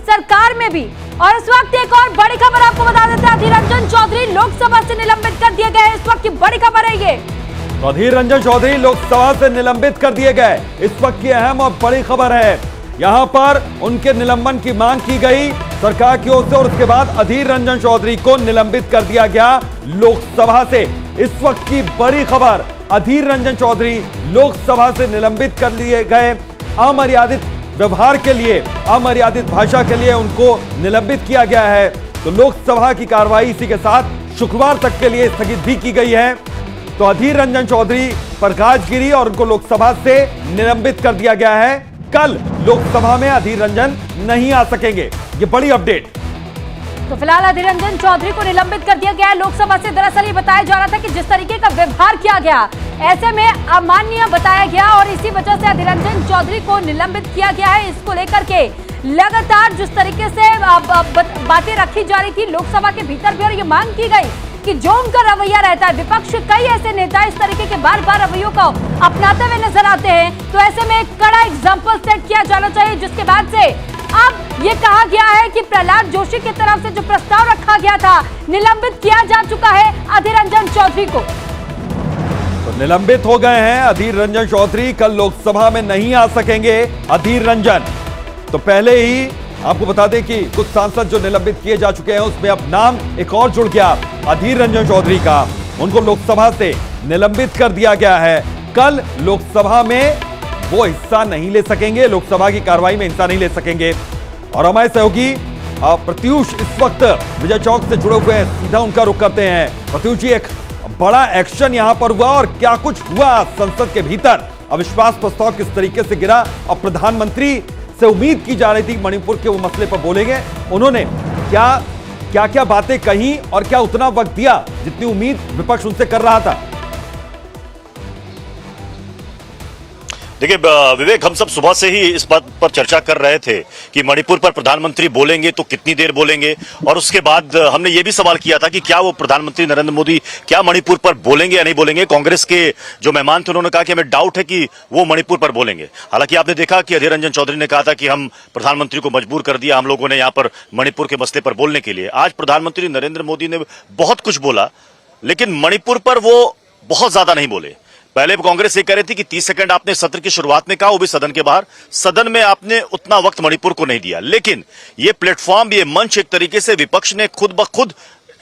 सरकार में भी। और इस वक्त एक और बड़ी खबर आपको बता देते हैं, अधीर रंजन चौधरी लोकसभा से निलंबित कर दिए गए। इस वक्त की बड़ी खबर है ये। तो अधीर रंजन चौधरी लोकसभा से निलंबित कर दिए गए, इस वक्त की अहम और बड़ी खबर है। यहां पर उनके निलंबन की मांग की गई सरकार की ओर से और उसके बाद अधीर रंजन चौधरी को निलंबित कर दिया गया लोकसभा से। इस वक्त की बड़ी खबर, अधीर रंजन चौधरी लोकसभा से निलंबित कर लिए गए। अमर्यादित व्यवहार के लिए, अमर्यादित भाषा के लिए उनको निलंबित किया गया है। तो लोकसभा की कार्रवाई इसी के साथ शुक्रवार तक के लिए स्थगित भी की गई है। तो अधीर रंजन चौधरी पर गाज गिरी और उनको लोकसभा से निलंबित कर दिया गया है। कल लोकसभा में अधीर रंजन नहीं आ सकेंगे, ये बड़ी अपडेट। तो फिलहाल अधीर रंजन चौधरी को निलंबित कर दिया गया है लोकसभा से। दरअसल ये बताया जा रहा था कि जिस तरीके का व्यवहार किया गया ऐसे में अमाननीय बताया गया और इसी वजह से अधीर रंजन चौधरी को निलंबित किया गया है। इसको लेकर के लगातार जिस तरीके से बातें रखी जा रही थी लोकसभा के भीतर भी और ये मांग की गई कि जो उनका रवैया रहता है, विपक्ष कई ऐसे नेता इस तरीके के बार बार रवैयों को अपनाते हुए नजर आते हैं, तो ऐसे में एक कड़ा एग्जाम्पल सेट किया जाना चाहिए। जिसके बाद से अब ये कहा गया है कि प्रहलाद जोशी की तरफ से जो प्रस्ताव रखा गया था निलंबित किया जा चुका है अधीर रंजन चौधरी को। तो निलंबित हो गए हैं अधीर रंजन चौधरी, कल लोकसभा में नहीं आ सकेंगे अधीर रंजन। तो पहले ही आपको बता दें कि कुछ सांसद जो निलंबित किए जा चुके हैं उसमें अब नाम एक और जुड़ गया अधीर रंजन चौधरी का। उनको लोकसभा से निलंबित कर दिया गया है। कल लोकसभा में वो हिस्सा नहीं ले सकेंगे, लोकसभा की कार्रवाई में हिस्सा नहीं ले सकेंगे। और हमारे सहयोगी प्रत्युष इस वक्त विजय चौक से जुड़े हुए हैं, सीधा उनका रुख करते हैं। प्रत्युष जी, एक बड़ा एक्शन यहां पर हुआ और क्या कुछ हुआ संसद के भीतर? अविश्वास प्रस्ताव किस तरीके से गिरा और प्रधानमंत्री से उम्मीद की जा रही थी मणिपुर के वो मसले पर बोलेंगे, उन्होंने क्या क्या बातें कही और क्या उतना वक्त दिया जितनी उम्मीद विपक्ष उनसे कर रहा था? देखिए विवेक, हम सब सुबह से ही इस बात पर चर्चा कर रहे थे कि मणिपुर पर प्रधानमंत्री बोलेंगे तो कितनी देर बोलेंगे, और उसके बाद हमने ये भी सवाल किया था कि क्या वो प्रधानमंत्री नरेंद्र मोदी क्या मणिपुर पर बोलेंगे या नहीं बोलेंगे। कांग्रेस के जो मेहमान थे उन्होंने कहा कि हमें डाउट है कि वो मणिपुर पर बोलेंगे। हालांकि आपने देखा कि अधीर रंजन चौधरी ने कहा था कि हम प्रधानमंत्री को मजबूर कर दिया हम लोगों ने यहाँ पर मणिपुर के मसले पर बोलने के लिए। आज प्रधानमंत्री नरेंद्र मोदी ने बहुत कुछ बोला, लेकिन मणिपुर पर वो बहुत ज्यादा नहीं बोले। पहले कांग्रेस ये कह रही थी कि 30 सेकंड आपने सत्र की शुरुआत में कहा, वो भी सदन के बाहर। सदन में आपने उतना वक्त मणिपुर को नहीं दिया, लेकिन ये प्लेटफॉर्म, ये मंच एक तरीके से विपक्ष ने खुद ब खुद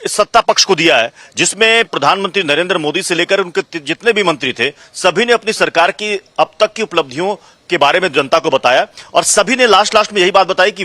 सत्ता पक्ष को दिया है, जिसमें प्रधानमंत्री नरेंद्र मोदी से लेकर उनके जितने भी मंत्री थे सभी ने अपनी सरकार की अब तक की उपलब्धियों के बारे में जनता को बताया और सभी ने लास्ट में यही बात बताई कि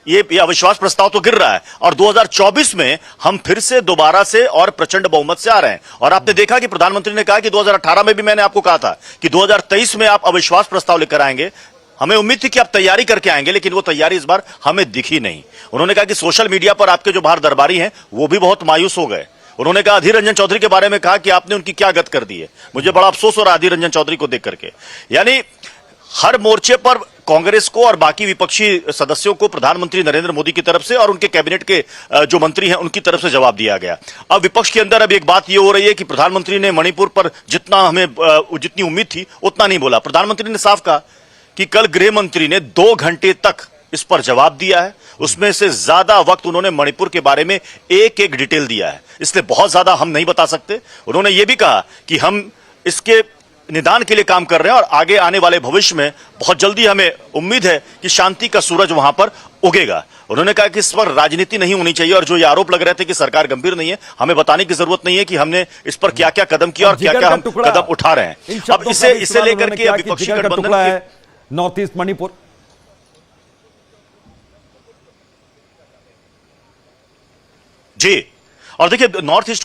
ये अविश्वास प्रस्ताव तो गिर रहा है और 2024 में हम फिर से दोबारा से और प्रचंड बहुमत से आ रहे हैं। और आपने देखा कि प्रधानमंत्री ने कहा कि 2018 में भी मैंने आपको कहा था कि 2023 में आप अविश्वास प्रस्ताव लेकर आएंगे। हमें उम्मीद थी कि आप तैयारी करके आएंगे, लेकिन वो तैयारी इस बार हमें दिखी नहीं। उन्होंने कहा कि सोशल मीडिया पर आपके जो बाहर दरबारी हैं वो भी बहुत मायूस हो गए। उन्होंने कहा अधीर रंजन चौधरी के बारे में कहा कि आपने उनकी क्या गत कर दी है। मुझे बड़ा अफसोस हो रहा है अधीर रंजन चौधरी को देख करके। यानी हर मोर्चे पर कांग्रेस को और बाकी विपक्षी सदस्यों को प्रधानमंत्री नरेंद्र मोदी की तरफ से और उनके कैबिनेट के जो मंत्री हैं उनकी तरफ से जवाब दिया गया। अब विपक्ष के अंदर अब एक बात ये हो रही है कि प्रधानमंत्री ने मणिपुर पर जितनी उम्मीद थी उतना नहीं बोला। प्रधानमंत्री ने साफ कहा कि कल गृह मंत्री ने 2 घंटे तक इस पर जवाब दिया है, उसमें से ज्यादा वक्त उन्होंने मणिपुर के बारे में एक डिटेल दिया है, इसलिए बहुत ज्यादा हम नहीं बता सकते। उन्होंने ये भी कहा कि हम इसके निदान के लिए काम कर रहे हैं और आगे आने वाले भविष्य में बहुत जल्दी हमें उम्मीद है कि शांति का सूरज वहां पर उगेगा। उन्होंने कहा कि इस पर राजनीति नहीं होनी चाहिए और जो ये आरोप लग रहे थे कि सरकार गंभीर नहीं है, हमें बताने की जरूरत नहीं है कि हमने इस पर क्या क्या कदम किया और क्या क्या हम कदम उठा रहे हैं। अब इसे लेकर के विपक्षी गठबंधन नॉर्थ ईस्ट मणिपुर जी, और देखिए नॉर्थ ईस्ट